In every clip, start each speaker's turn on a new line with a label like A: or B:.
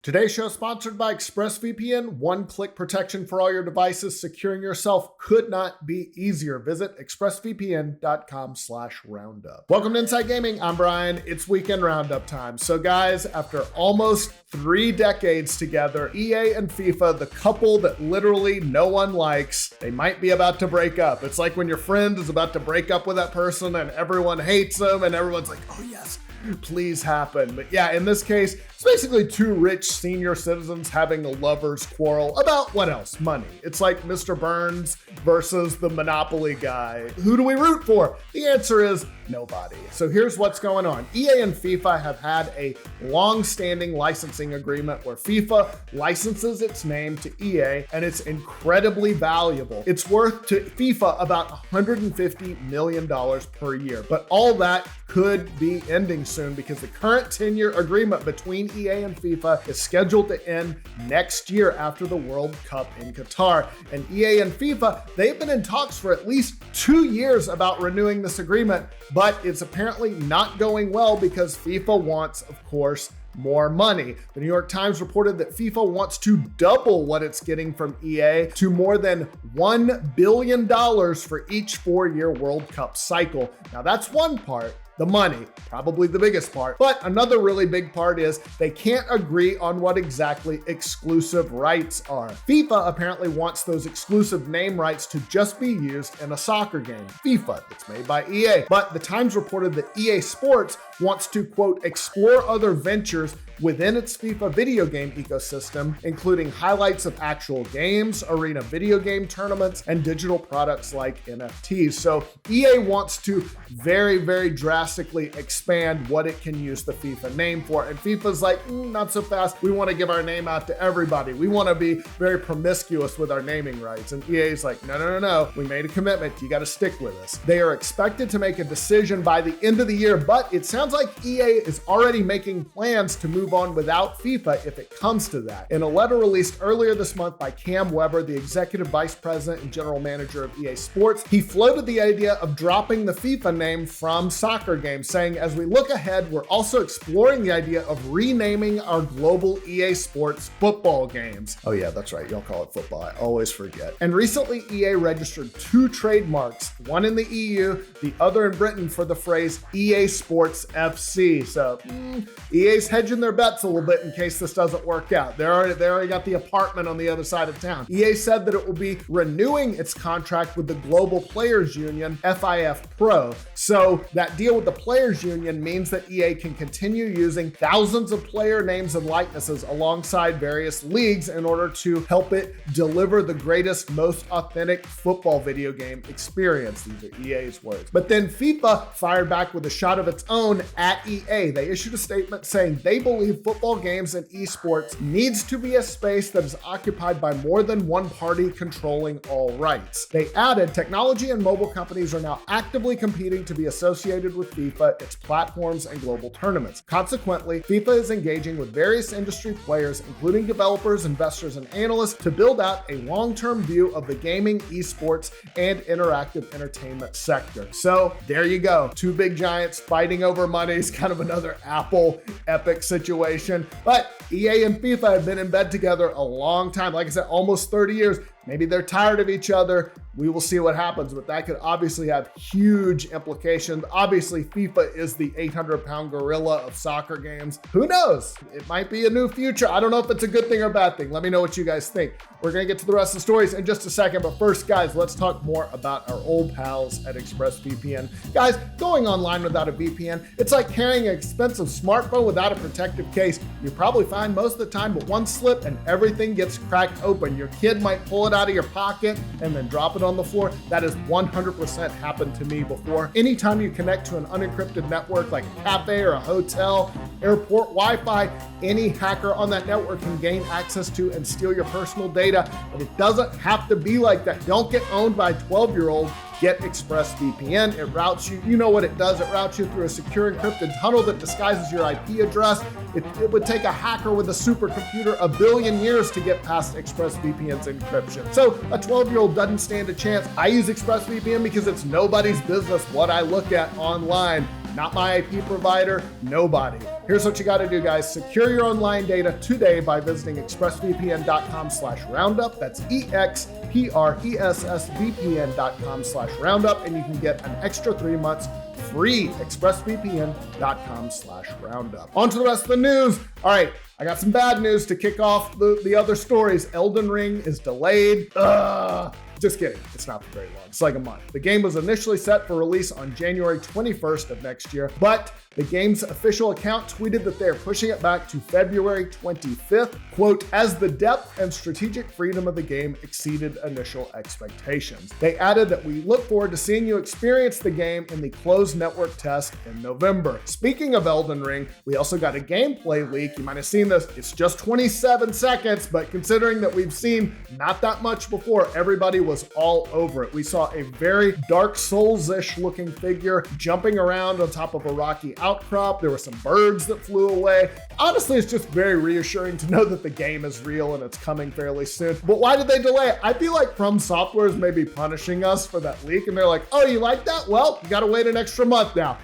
A: Today's show is sponsored by ExpressVPN. One-click protection for all your devices. Securing yourself could not be easier. Visit expressvpn.com/roundup. Welcome to Inside Gaming. I'm Brian. It's Weekend Roundup time. So guys, after almost 3 decades together, EA and FIFA, the couple that literally no one likes, they might be about to break up. It's like when your friend is about to break up with that person and everyone hates them and everyone's like, oh yes, please happen. But yeah, in this case, it's basically 2 rich senior citizens having a lover's quarrel about what else? Money. It's like Mr. Burns versus the Monopoly guy. Who do we root for? The answer is nobody. So here's what's going on. EA and FIFA have had a long-standing licensing agreement where FIFA licenses its name to EA, and it's incredibly valuable. It's worth to FIFA about $150 million per year, but all that could be ending soon because the current 10-year agreement between EA and FIFA is scheduled to end next year after the World Cup in Qatar. And EA and FIFA, they've been in talks for at least 2 years about renewing this agreement, but it's apparently not going well because FIFA wants, of course, more money. The New York Times reported that FIFA wants to double what it's getting from EA to more than $1 billion for each 4-year World Cup cycle. Now that's one part. The money, probably the biggest part. But another really big part is they can't agree on what exactly exclusive rights are. FIFA apparently wants those exclusive name rights to just be used in a soccer game, FIFA, that's made by EA. But the Times reported that EA Sports wants to, quote, explore other ventures within its FIFA video game ecosystem, including highlights of actual games, arena video game tournaments, and digital products like NFTs. So EA wants to very, very drastically expand what it can use the FIFA name for. And FIFA's like, not so fast. We want to give our name out to everybody. We want to be very promiscuous with our naming rights. And EA's like, no. We made a commitment. You got to stick with us. They are expected to make a decision by the end of the year, but it sounds like EA is already making plans to move on without FIFA if it comes to that. In a letter released earlier this month by Cam Weber, the executive vice president and general manager of EA Sports, he floated the idea of dropping the FIFA name from soccer games, saying, as we look ahead, we're also exploring the idea of renaming our global EA Sports football games. Oh yeah, that's right. Y'all call it football. I always forget. And recently, EA registered 2 trademarks, one in the EU, the other in Britain, for the phrase EA Sports FC. So EA's hedging their bets a little bit in case this doesn't work out. They already got the apartment on the other side of town. EA said that it will be renewing its contract with the Global Players Union, FIF Pro. So that deal with the Players Union means that EA can continue using thousands of player names and likenesses alongside various leagues in order to help it deliver the greatest, most authentic football video game experience. These are EA's words. But then FIFA fired back with a shot of its own at EA. They issued a statement saying they believe football games and esports needs to be a space that is occupied by more than one party controlling all rights. They added, technology and mobile companies are now actively competing to be associated with FIFA, its platforms, and global tournaments. Consequently, FIFA is engaging with various industry players, including developers, investors, and analysts, to build out a long-term view of the gaming, esports, and interactive entertainment sector. So there you go. 2 big giants fighting over money is kind of another Apple epic situation. But EA and FIFA have been in bed together a long time. Like I said, almost 30 years. Maybe they're tired of each other. We will see what happens, but that could obviously have huge implications. Obviously, FIFA is the 800-pound gorilla of soccer games. Who knows? It might be a new future. I don't know if it's a good thing or a bad thing. Let me know what you guys think. We're going to get to the rest of the stories in just a second, but first, guys, let's talk more about our old pals at ExpressVPN. Guys, going online without a VPN, it's like carrying an expensive smartphone without a protective case. You're probably fine most of the time, but one slip and everything gets cracked open. Your kid might pull it out of your pocket and then drop it on the floor. That has 100% happened to me before. Anytime you connect to an unencrypted network like a cafe or a hotel, airport Wi-Fi, any hacker on that network can gain access to and steal your personal data. But it doesn't have to be like that. Don't get owned by a 12-year-old. Get ExpressVPN. It routes you. You know what it does. It routes you through a secure encrypted tunnel that disguises your IP address. It would take a hacker with a supercomputer a billion years to get past ExpressVPN's encryption. So a 12-year-old doesn't stand a chance. I use ExpressVPN because it's nobody's business what I look at online. not my IP provider, nobody. Here's what you got to do, guys. Secure your online data today by visiting expressvpn.com/roundup. That's expressvpn.com/roundup, and you can get an extra 3 months free. expressvpn.com/roundup. On to the rest of the news. All right, I got some bad news to kick off the other stories. Elden Ring is delayed. Just kidding. It's not for very long. It's like a month. The game was initially set for release on January 21st of next year, but the game's official account tweeted that they're pushing it back to February 25th, quote, as the depth and strategic freedom of the game exceeded initial expectations. They added that we look forward to seeing you experience the game in the closed network test in November. Speaking of Elden Ring, we also got a gameplay leak. You might have seen this. It's just 27 seconds, but considering that we've seen not that much before, everybody was all over it. We saw a very Dark Souls-ish looking figure jumping around on top of a rocky outcrop. There were some birds that flew away. Honestly, it's just very reassuring to know that the game is real and it's coming fairly soon. But why did they delay it? I feel like From Software is maybe punishing us for that leak, and they're like, oh, you like that? Well, you gotta wait an extra month now.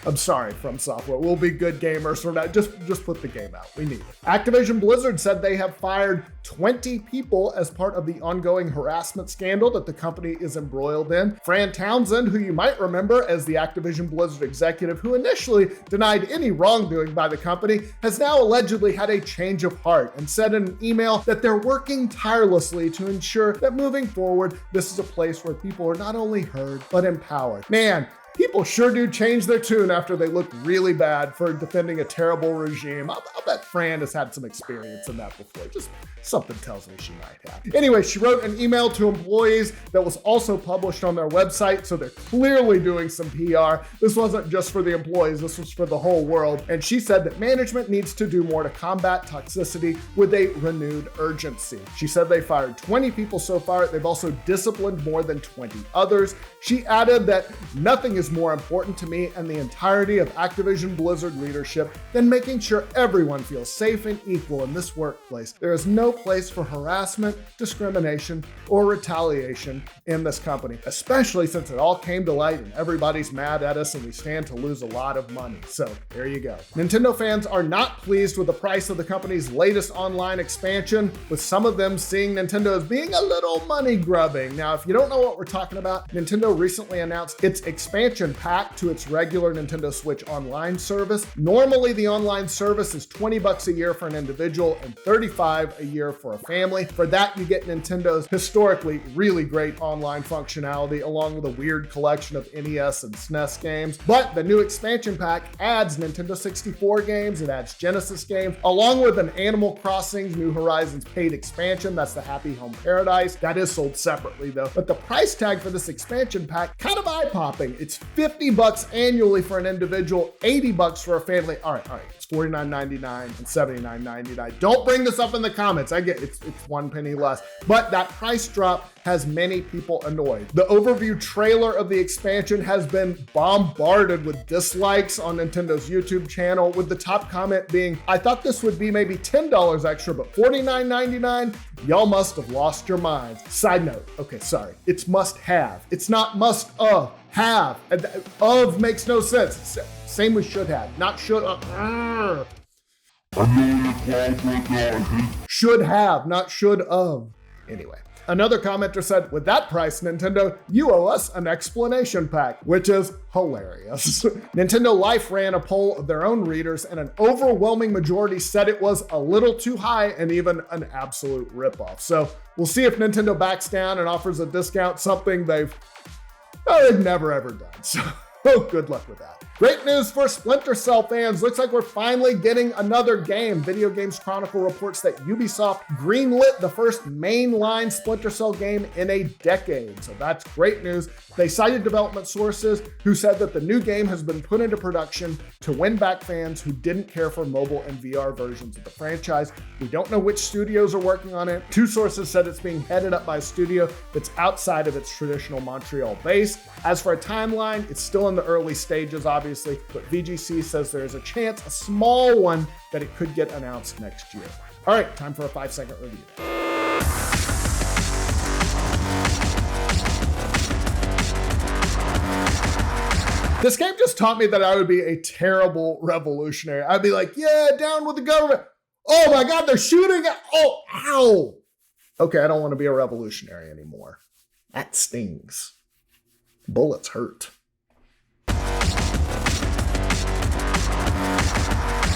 A: I'm sorry, From Software. We'll be good gamers from that. Just put the game out. We need it. Activision Blizzard said they have fired 20 people as part of the ongoing harassment scandal that the company is embroiled in. Fran Townsend, who you might remember as the Activision Blizzard executive who initially denied any wrongdoing by the company, has now allegedly had a change of heart and said in an email that they're working tirelessly to ensure that moving forward, this is a place where people are not only heard, but empowered. Man, people sure do change their tune after they look really bad for defending a terrible regime. I'll bet Fran has had some experience in that before. Just something tells me she might have. Anyway, she wrote an email to employees that was also published on their website, so they're clearly doing some PR. This wasn't just for the employees, this was for the whole world. And she said that management needs to do more to combat toxicity with a renewed urgency. She said they fired 20 people so far. They've also disciplined more than 20 others. She added that nothing is more important to me and the entirety of Activision Blizzard leadership than making sure everyone feels safe and equal in this workplace. There is no place for harassment, discrimination, or retaliation in this company, especially since it all came to light and everybody's mad at us and we stand to lose a lot of money. So there you go. Nintendo fans are not pleased with the price of the company's latest online expansion, with some of them seeing Nintendo as being a little money grubbing. Now, if you don't know what we're talking about, Nintendo recently announced its expansion pack to its regular Nintendo Switch online service. Normally, the online service is $20 a year for an individual and $35 a year for a family. For that, you get Nintendo's historically really great online functionality along with a weird collection of NES and SNES games. But the new expansion pack adds Nintendo 64 games, it adds Genesis games, along with an Animal Crossing New Horizons paid expansion. That's the Happy Home Paradise. That is sold separately though. But the price tag for this expansion pack, kind of eye-popping. It's $50 annually for an individual, $80 for a family. All right. It's $49.99 and $79.99. Don't bring this up in the comments. I get it's 1 penny less, but that price drop has many people annoyed. The overview trailer of the expansion has been bombarded with dislikes on Nintendo's YouTube channel, with the top comment being, I thought this would be maybe $10 extra, but $49.99? Y'all must have lost your minds. Side note, okay, sorry, it's must have. It's not must have. Of makes no sense. Same with should have, not should have. Should have, not should of. Anyway. Another commenter said, with that price, Nintendo, you owe us an explanation pack, which is hilarious. Nintendo Life ran a poll of their own readers, and an overwhelming majority said it was a little too high and even an absolute ripoff. So we'll see if Nintendo backs down and offers a discount, something they've never ever done. So good luck with that. Great news for Splinter Cell fans. Looks like we're finally getting another game. Video Games Chronicle reports that Ubisoft greenlit the first mainline Splinter Cell game in a decade. So that's great news. They cited development sources who said that the new game has been put into production to win back fans who didn't care for mobile and VR versions of the franchise. We don't know which studios are working on it. Two sources said it's being headed up by a studio that's outside of its traditional Montreal base. As for a timeline, it's still in the early stages, obviously, but VGC says there is a chance, a small one, that it could get announced next year. All right, time for a 5-second review. This game just taught me that I would be a terrible revolutionary. I'd be like, yeah, down with the government. Oh my God, they're shooting. Oh, ow. Okay, I don't want to be a revolutionary anymore. That stings. Bullets hurt.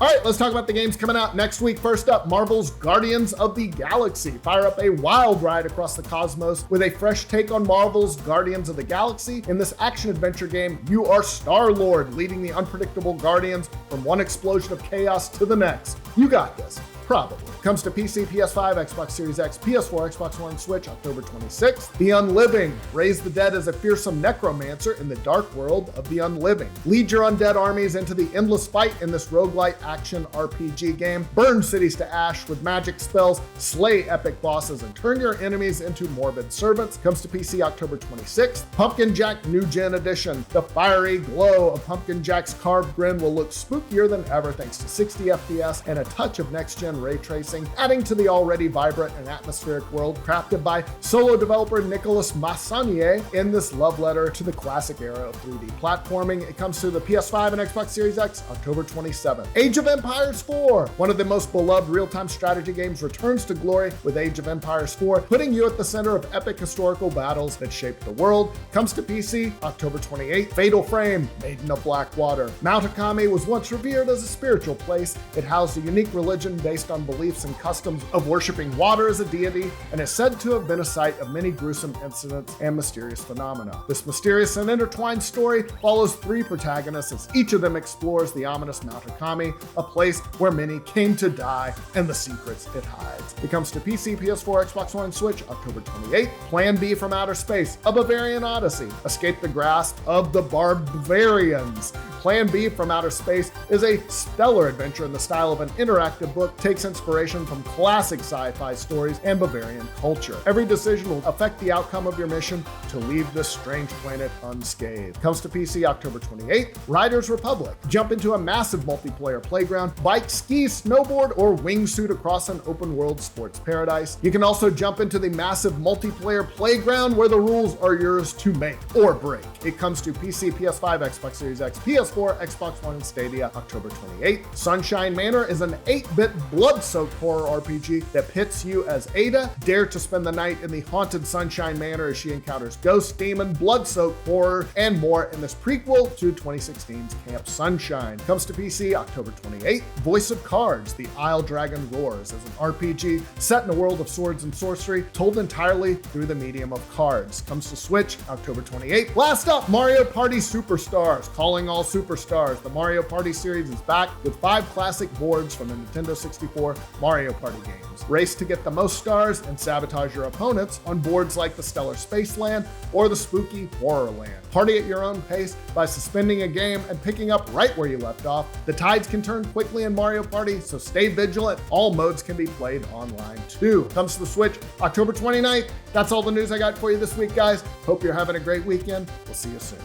A: All right, let's talk about the games coming out next week. First up, Marvel's Guardians of the Galaxy. Fire up a wild ride across the cosmos with a fresh take on Marvel's Guardians of the Galaxy. In this action-adventure game, you are Star-Lord, leading the unpredictable Guardians from one explosion of chaos to the next. You got this. Probably. Comes to PC, PS5, Xbox Series X, PS4, Xbox One, Switch, October 26th. The Unliving. Raise the dead as a fearsome necromancer in the dark world of the Unliving. Lead your undead armies into the endless fight in this roguelite action RPG game. Burn cities to ash with magic spells, slay epic bosses, and turn your enemies into morbid servants. Comes to PC, October 26th. Pumpkin Jack New Gen Edition. The fiery glow of Pumpkin Jack's carved grin will look spookier than ever thanks to 60 FPS and a touch of next-gen ray tracing, adding to the already vibrant and atmospheric world crafted by solo developer Nicolas Massanier in this love letter to the classic era of 3D platforming. It comes to the PS5 and Xbox Series X October 27th. Age of Empires 4, one of the most beloved real-time strategy games, returns to glory with Age of Empires 4, putting you at the center of epic historical battles that shaped the world. Comes to PC October 28th. Fatal Frame, Maiden of Blackwater. Mount Akami was once revered as a spiritual place. It housed a unique religion based on beliefs and customs of worshiping water as a deity, and is said to have been a site of many gruesome incidents and mysterious phenomena. This mysterious and intertwined story follows three protagonists as each of them explores the ominous Mount Akami, a place where many came to die, and the secrets it hides. It comes to PC, PS4, Xbox One, and Switch October 28th. Plan B from Outer Space, A Bavarian Odyssey. Escape the grasp of the Barbarians. Plan B from Outer Space is a stellar adventure in the style of an interactive book, takes inspiration from classic sci-fi stories and Bavarian culture. Every decision will affect the outcome of your mission to leave this strange planet unscathed. Comes to PC October 28th. Riders Republic. Jump into a massive multiplayer playground, bike, ski, snowboard, or wingsuit across an open-world sports paradise. You can also jump into the massive multiplayer playground where the rules are yours to make or break. It comes to PC, PS5, Xbox Series X, PS4, Xbox One, and Stadia October 28th. Sunshine Manor is an 8-bit blood-soaked horror RPG that pits you as Ada. Dare to spend the night in the haunted Sunshine Manor as she encounters ghosts, demon, blood-soaked horror, and more in this prequel to 2016's Camp Sunshine. Comes to PC October 28th. Voice of Cards, The Isle Dragon Roars is an RPG set in a world of swords and sorcery, told entirely through the medium of cards. Comes to Switch October 28th. Last up, Mario Party Superstars. Calling all superstars. The Mario Party series is back with 5 classic boards from the Nintendo 64 Mario Party games. Race to get the most stars and sabotage your opponents on boards like the Stellar Spaceland or the spooky Horrorland. Party at your own pace by suspending a game and picking up right where you left off. The tides can turn quickly in Mario Party, so stay vigilant. All modes can be played online too. Comes to the Switch October 29th. That's all the news I got for you this week, guys. Hope you're having a great weekend. We'll see you soon.